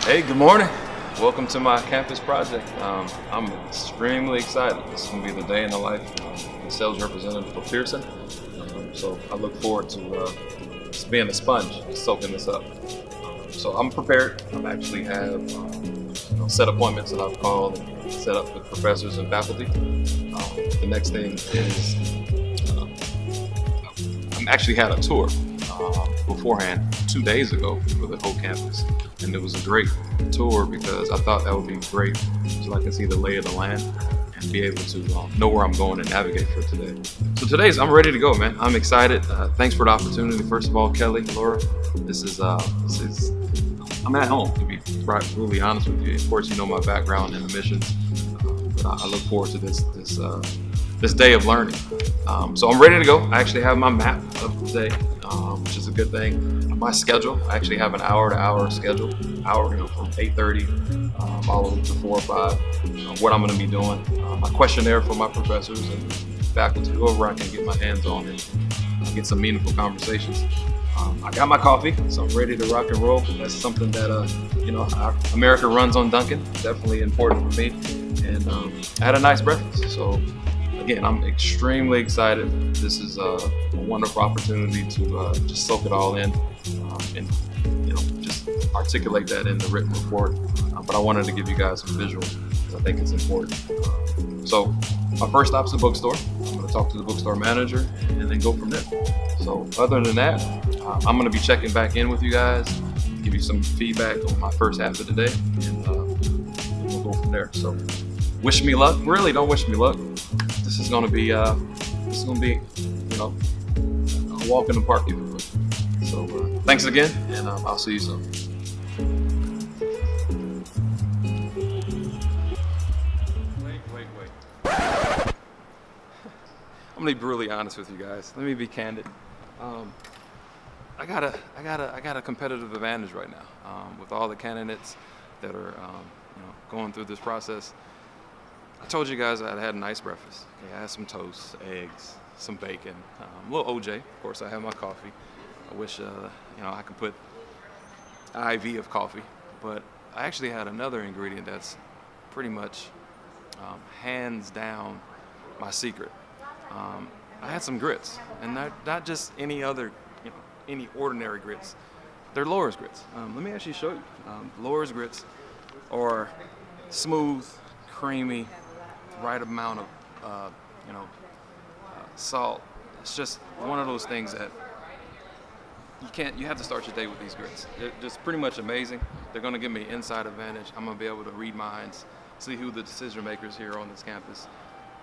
Hey, good morning. Welcome to my campus project. I'm extremely excited. This is going to be the day in the life of the sales representative for Pearson. So I look forward to just being a sponge, soaking this up. So I'm prepared. I actually have set appointments that I've called and set up with professors and faculty. The next thing is I actually had a tour beforehand 2 days ago for the whole campus, and it was a great tour because I thought that would be great so I can see the lay of the land and be able to know where I'm going and navigate for today. So I'm ready to go, man. I'm excited. Thanks for the opportunity. First of all, Kelly, Laura, this is I'm at home, to be really honest with you. Of course, you know my background in admissions, but I look forward to this day of learning. So I'm ready to go. I actually have my map of the day, which is a good thing. My schedule, I actually have an hour-to-hour schedule, from 8:30 all the way to 4 or 5, what I'm going to be doing. My questionnaire for my professors and faculty, whoever I can get my hands on and get some meaningful conversations. I got my coffee, so I'm ready to rock and roll. That's something that America runs on Dunkin'. Definitely important for me. And I had a nice breakfast. So again, I'm extremely excited. This is a wonderful opportunity to just soak it all in and just articulate that in the written report. But I wanted to give you guys some visual because I think it's important. So my first stop's the bookstore. I'm going to talk to the bookstore manager and then go from there. So other than that, I'm going to be checking back in with you guys, give you some feedback on my first half of the day, and we'll go from there. So wish me luck. Really, don't wish me luck. This is going to be a walk in the park. So thanks again, and I'll see you soon. Wait. I'm gonna be brutally honest with you guys. Let me be candid. I got a competitive advantage right now with all the candidates that are going through this process. I told you guys I had a nice breakfast. Okay, I had some toast, eggs, some bacon, a little OJ. Of course, I have my coffee. I wish I could put IV of coffee, but I actually had another ingredient that's pretty much hands down my secret. I had some grits, and not just any other, any ordinary grits. They're Laura's grits. Let me actually show you. Laura's grits are smooth, creamy, right amount of salt. It's just one of those things that you have to start your day with these grits. They're just pretty much amazing. They're going to give me inside advantage. I'm going to be able to read minds, see who the decision makers here on this campus.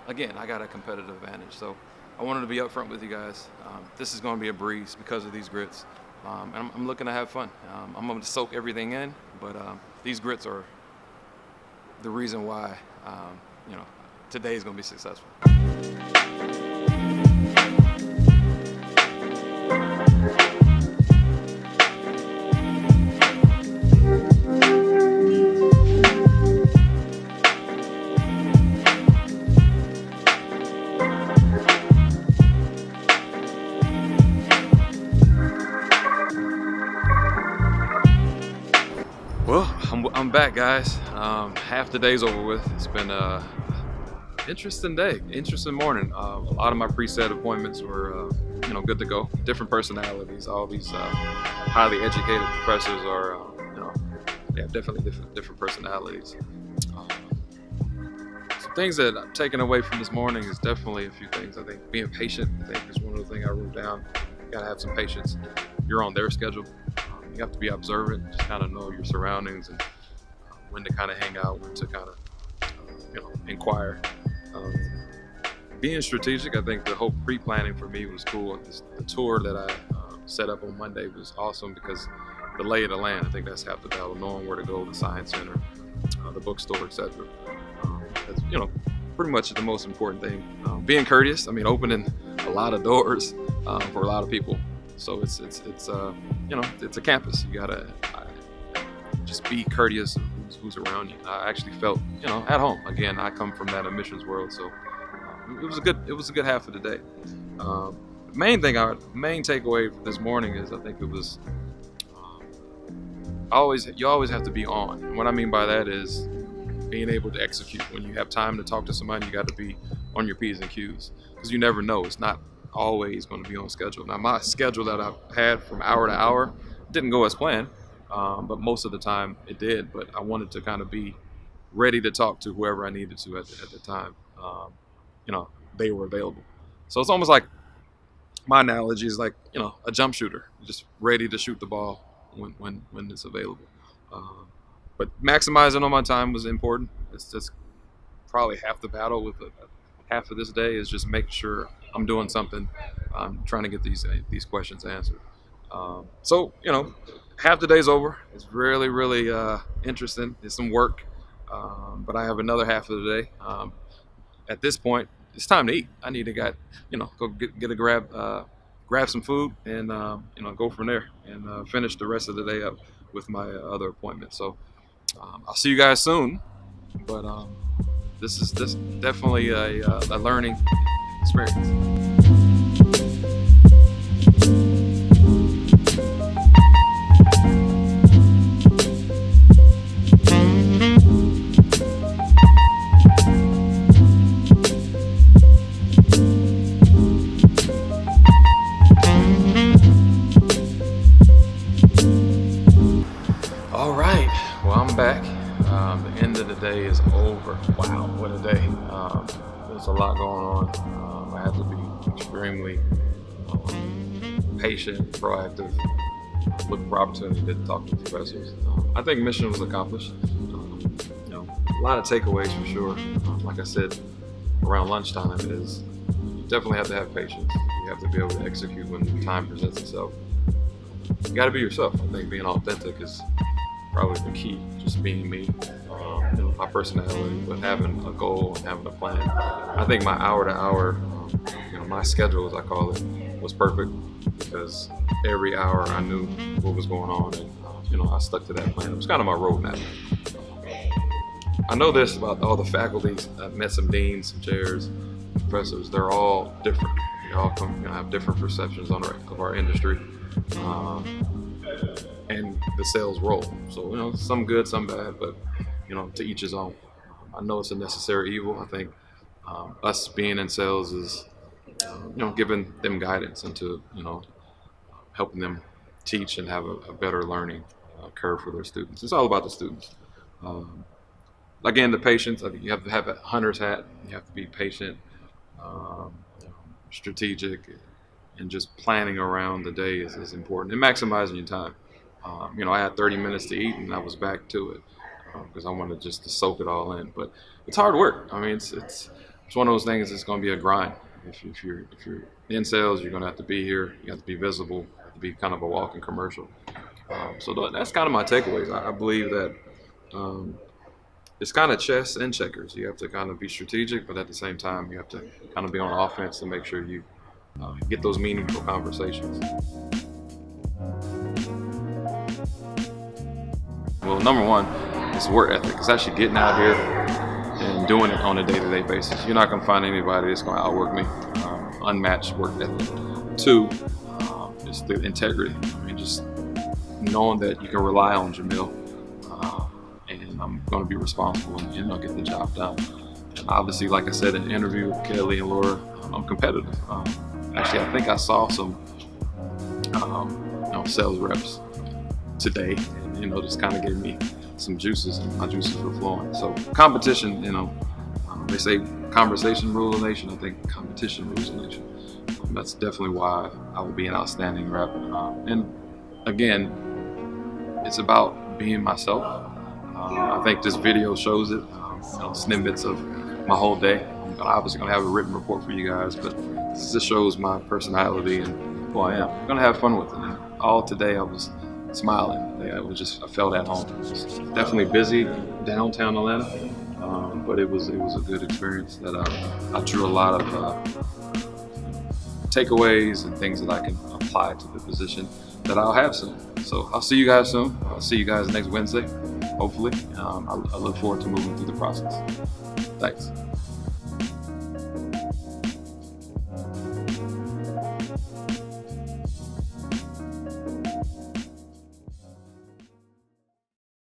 Again, I got a competitive advantage, so I wanted to be upfront with you guys. This is going to be a breeze because of these grits, and I'm looking to have fun. I'm going to soak everything in, but these grits are the reason why today is going to be successful. Well, I'm back, guys. Half the day's over with. It's been an interesting day, interesting morning. A lot of my preset appointments were, good to go. Different personalities. All these highly educated professors are, they have definitely different personalities. Some things that I'm taking away from this morning is definitely a few things. I think being patient, I think is one of the things I wrote down. You gotta have some patience. You're on their schedule. You have to be observant, just kind of know your surroundings and when to kind of hang out, when to kind of, inquire. Being strategic, I think the whole pre-planning for me was cool. The tour that I set up on Monday was awesome because the lay of the land, I think that's half the battle, knowing where to go, the science center, the bookstore, etc. That's, pretty much the most important thing. Being courteous, opening a lot of doors for a lot of people. So it's a campus. You gotta just be courteous of who's around you. I actually felt, at home. Again, I come from that admissions world, so it was a good half of the day. Main takeaway this morning is I think it was you always have to be on. And what I mean by that is being able to execute. When you have time to talk to somebody, you got to be on your P's and Q's, because you never know. It's not always going to be on schedule. Now, my schedule that I had from hour to hour didn't go as planned, but most of the time it did. But I wanted to kind of be ready to talk to whoever I needed to at the time. You know, they were available. So it's almost like, my analogy is like, a jump shooter, just ready to shoot the ball when it's available. Um, but maximizing on my time was important. It's just probably half the battle with half of this day is just making sure I'm doing something, trying to get these questions answered. So half the day's over. It's really really interesting. It's some work, but I have another half of the day. At this point, it's time to eat. I need to go get a grab some food and go from there and finish the rest of the day up with my other appointments. So I'll see you guys soon. But this is definitely a learning experience. All right, well, I'm back. The end of the day is over. Wow, what a day. There's a lot going on. I had to be extremely patient, proactive, look for opportunity to talk to professors. I think mission was accomplished. A lot of takeaways for sure. Like I said, around lunchtime is you definitely have to have patience. You have to be able to execute when time presents itself. You got to be yourself. I think being authentic is probably the key. Just being me, my personality, but having a goal and having a plan. I think my hour to hour, my schedule, as I call it, was perfect because every hour I knew what was going on, and I stuck to that plan. It was kind of my roadmap. I know this about all the faculties. I've met some deans, some chairs, professors. They're all different. They all have different perceptions of our industry. And the sales role. So, some good, some bad, but, to each his own. I know it's a necessary evil. I think us being in sales is, giving them guidance into, helping them teach and have a better learning curve for their students. It's all about the students. Again, the patience. I think you have to have a hunter's hat. You have to be patient, strategic, and just planning around the day is important, and maximizing your time. I had 30 minutes to eat, and I was back to it because I wanted just to soak it all in. But it's hard work. I mean, it's one of those things. It's going to be a grind. If you're in sales, you're going to have to be here. You have to be visible. You have to be kind of a walking commercial. So that's kind of my takeaways. I believe that it's kind of chess and checkers. You have to kind of be strategic, but at the same time, you have to kind of be on offense to make sure you get those meaningful conversations. Well, number one is work ethic. It's actually getting out here and doing it on a day-to-day basis. You're not going to find anybody that's going to outwork me. Unmatched work ethic. Two is the integrity. I mean, just knowing that you can rely on Jameel, and I'm going to be responsible and get the job done. And obviously, like I said in the interview with Kelly and Laura, I'm competitive. Actually, I think I saw some sales reps today, and just kind of gave me some juices, and my juices were flowing. So competition, they say conversation rules a nation. I think competition rules a nation. That's definitely why I will be an outstanding rep. And again, it's about being myself. I think this video shows it. Snippets of my whole day. I'm obviously going to have a written report for you guys, but this just shows my personality and who I am. I'm going to have fun with it. And all today I was smiling. I felt at home. It was definitely busy downtown Atlanta, but it was a good experience that I drew a lot of takeaways and things that I can apply to the position that I'll have soon. So I'll see you guys soon. I'll see you guys next Wednesday, hopefully. I look forward to moving through the process. Thanks.